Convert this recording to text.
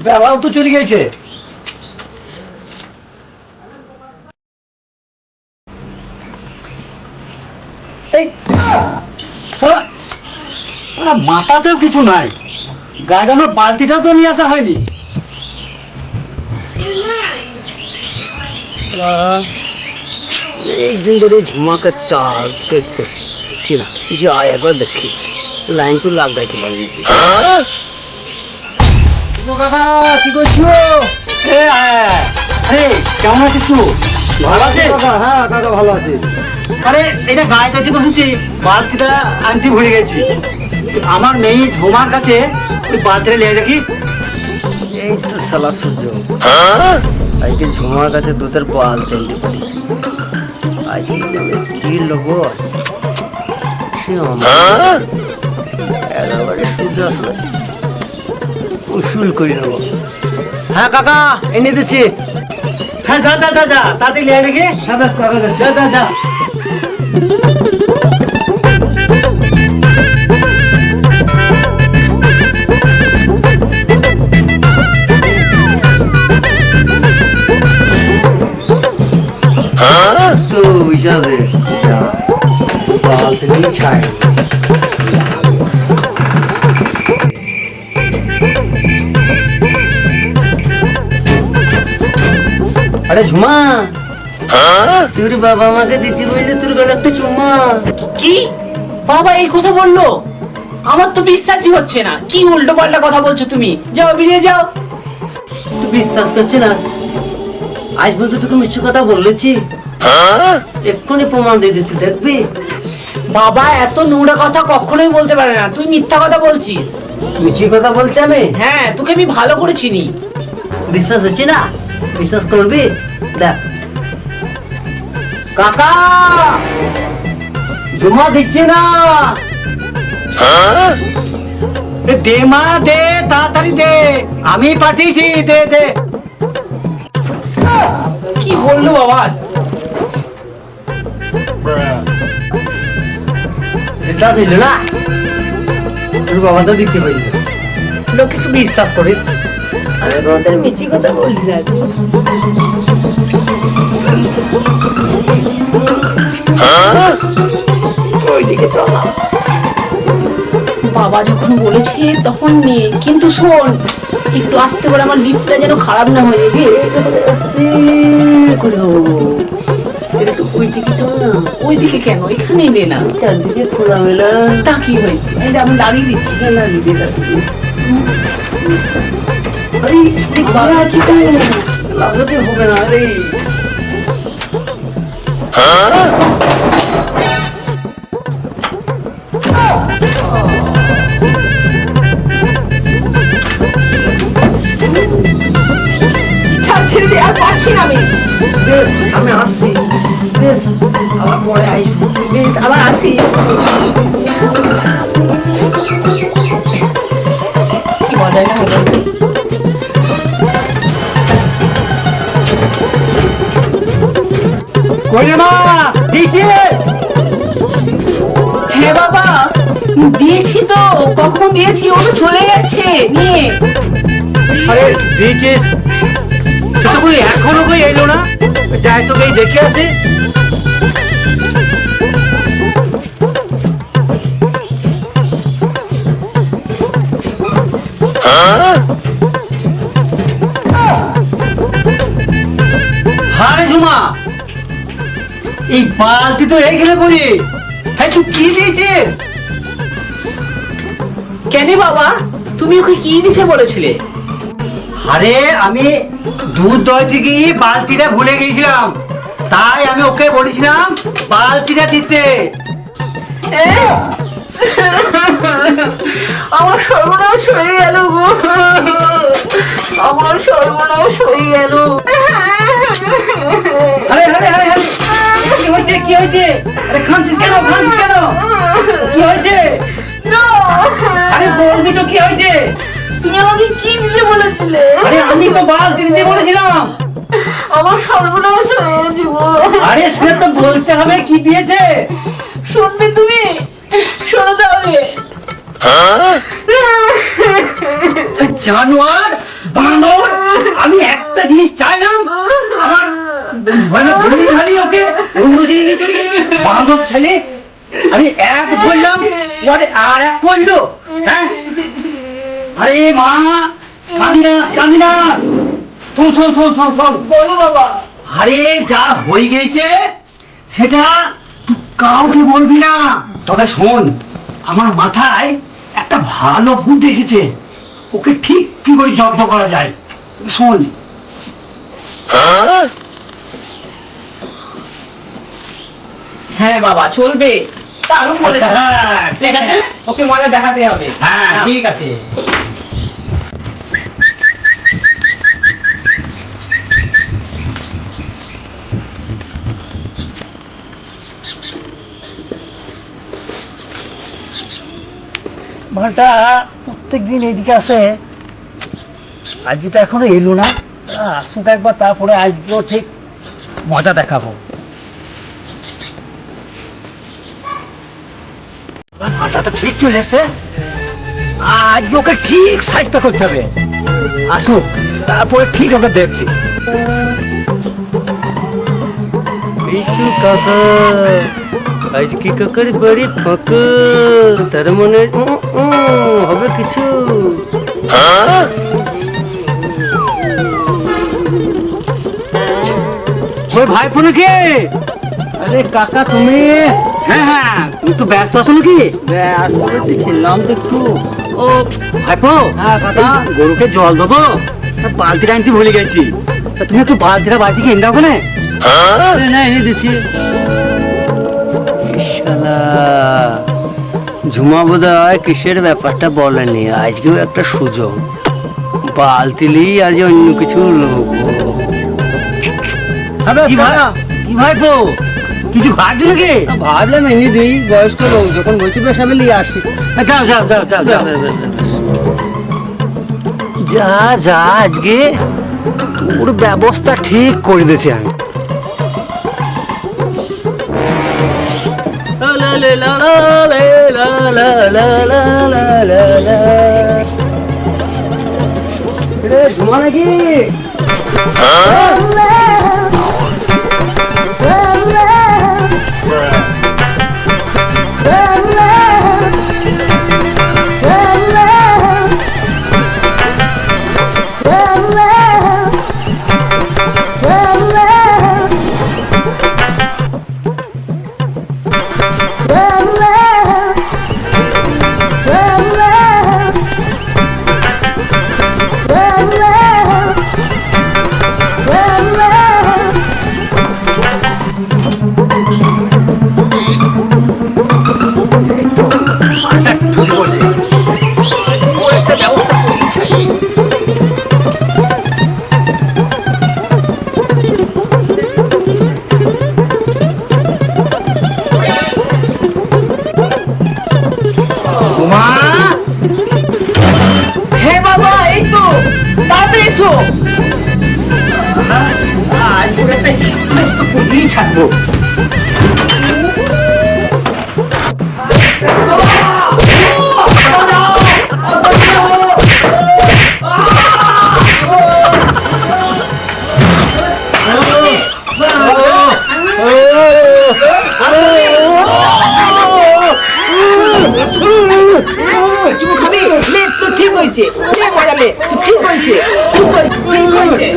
বেলাও তো চলে গেছে। এই মাথাতেও কিছু নাই, গায়ে গানোর বালতিটাও তো নিয়ে আসা হয়নি। একদিন ধরে ঝুমাকে দেখছি না, যাই একবার দেখি লাইন তো লাগাইতে পারি। কি করছো? আরে কেমন আছিস তুই? ভালো আছে? হ্যাঁ কাকা ভালো আছে। আরে এটা গায়ে কাছে বসেছি, বালতিটা আনতে ভুলে গেছি। আমার মেয়ে ঝুমার কাছে ওই বালতিটা নিয়ে দেখি। এই তো শালা সূর্য, আজকে ঝুমার কাছে দুধের বালতি আনতে পারি। আজকে কি লোক একেবারে সূর্য আসলে উসুল করে নেবো। হ্যাঁ কাকা এনে দিচ্ছি। হ্যাঁ যা যা যা যা তাড়াতাড়ি নিয়ে নাকি। হ্যাঁ ব্যাস কাকা যা যা যা। তো বিশাল যা বালতি নিয়ে ছাই। আরে ঝুমা, তোর বাবা আমাকে দিতে বললে তোর গলা একটা চুম্মা। কি বাবা এই কথা বললো? আমার তো বিশ্বাসই হচ্ছে না। কি উল্টো পাল্টা কথা বলছো তুমি? যাও বেরিয়ে যাও। তুই বিশ্বাস করছে না? আজ পর্যন্ত তোকে মিথ্যে কথা বলেছি, এক্ষুনি প্রমাণ দিয়ে দিচ্ছি, দেখবি? বাবা এত নোংরা কথা কখনোই বলতে পারে না। তুই মিথ্যা কথা বলছিস। মিথ্যে কথা বলছি আমি? হ্যাঁ তোকে আমি ভালো করে চিনি। বিশ্বাস হচ্ছে না? বিশ্বাস করবি? দেখ কাকা, জমা দিচ্ছে না। দে মা দে, তাড়াতাড়ি দে, আমি পাঠিয়েছি, দে দে। কি বললো বাবা? বিশ্বাস হইল না? তোর বাবা তো দিতে পারল, লোকে একটু বিশ্বাস করিস। আমি তোমাদের মিছি কথা বলি না। ওইদিকে চল। বাবা যখন বলেছে তখন নিয়ে, কিন্তু শোন একটু আস্তে করে, আমার লিপটা যেন খারাপ না হয়ে যাবে। আস্তে করে একটু ওইদিকে চল না। ওইদিকে কেন? এখানেই নে না, চারদিকে খোলামেলা। তা কি হয়েছে? এই আমি লাগিয়ে দিচ্ছি। লাগিয়ে দিয়ে আরে বাবা আছি তো, লাগাতে হবে না। আরে ছেড়ে দে, আর পারছি না আমি। বেশ আমি আসছি, বেশ আবার পরে আসবো। বেশ আবার আসিস। কি মজা না হলো। কইরে মা দিয়েছিস? হ্যাঁ বাবা দিয়েছি তো। কখন দিয়েছি? ও তো চলে গেছে নিয়ে। আরে দিয়েছিস সেটা কই এখনো কই এলো না? যাই তোকে দেখে আসি। হারে ঝুমা, এই বালতি তো এইখানে পড়ি। হ্যাঁ তুই কি দিয়েছিস? কেন বাবা, তুমি ওকে কি দিতে বলেছিলে? আরে আমি দুধ দইতে গিয়ে বালতিটা ভুলে গেছিলাম, তাই আমি ওকে বলেছিলাম বালতিটা দিতে। আমার সর্বনাশ হয়ে গেল গো, আমার সর্বনাশ হয়ে গেল। আরে আরে আরে আরে কি হয়েছে কি হয়েছে? আরে কাঁদছিস কেন কাঁদছিস কেন? কি হয়েছে? আরে বলবি তো কি হয়েছে? তুমি আমাকে কি দিতে বলেছিলে? আরে আমি তো বালতি দিতে বলেছিলাম। আমার সর্বনাশ হয়ে যাব। আরে সেটা তো বলতে হবে কি দিয়েছে। শুনবে তুমি? শোনো তাহলে। জানোয়ার বানর, আমি একটা জিনিস চাইলাম, আমার মানে বলি খালি ওকে অন্য জিনিস বানর ছেলে, আমি এক বললাম ওরে আর এক বললো। হ্যাঁ আরে মা কান্দিনা কান্দিনা, শোন শোন শোন শোন শোন। বলো বাবা। আরে যা হয়ে গেছে সেটা তুই কাউকে বলবি না, তবে শোন আমার মাথায় একটা ভালো বুদ্ধি এসেছে, ওকে ঠিক কি করে জব্দ করা যায় শোন। হ্যাঁ বাবা চলবে, দারুণ বলেছ। হ্যাঁ, ঠিক আছে। ওকে মজা দেখাতে হবে। হ্যাঁ ঠিক আছে। মালটা প্রত্যেকদিন এইদিকে আসে, আজকে তো এখনো এলো না, আসুক একবার, তারপরে আজকেও ঠিক মজা দেখাবো। মালটা তো ঠিক চলে এসে, আজকে ওকে ঠিক সাহায্য করতে হবে, আসুক তারপরে ঠিক ওকে দেখছি। এই তো কাকা, আজকে কাকার বাড়ি ফাঁকা, তার মানে হবে কিছু। ওই ভাইপো নাকি? আরে কাকা তুমি? হ্যাঁ হ্যাঁ, তুমি তো ব্যস্ত আছো নাকি? ব্যস্ত বলতে ছিলাম তো একটু। ও ভাইপো, হ্যাঁ, কাকা। এই গরুকে জল দেবো, তা বালতিটা আনতে ভুলে গেছি, তা তুমি একটু বালতিটা বাড়ি থেকে এনে দাও কেন? না এনে দিচ্ছি। শালা ঝুমা বোধহয় কিসের ব্যাপারটা বলেনি, আজকেও একটা সুযোগ, বালতিলি আর যে অন্য কিছু লোক। কি ভাইপো, কিছু ভাবছো নাকি? ভাবলাম এনে দিই, বয়স্ক লোক যখন বলছি বেশ আমি নিয়ে আসি। যাও যাও যাও যাও যাও। যা যা, আজকে তোর ব্যবস্থা ঠিক করে দিয়েছি আমি। ঝুমা নাকি? হ্যাঁ বাবা, এই তো তাড়াতাড়ি এসো। আজ ওর একটা হিস্ট্রি তো করেই ছাড়বো। চুমু খাবি? লে, তো ঠিক হয়েছে, লে মজা লে, তো ঠিক হয়েছে, ঠিক হয়েছে।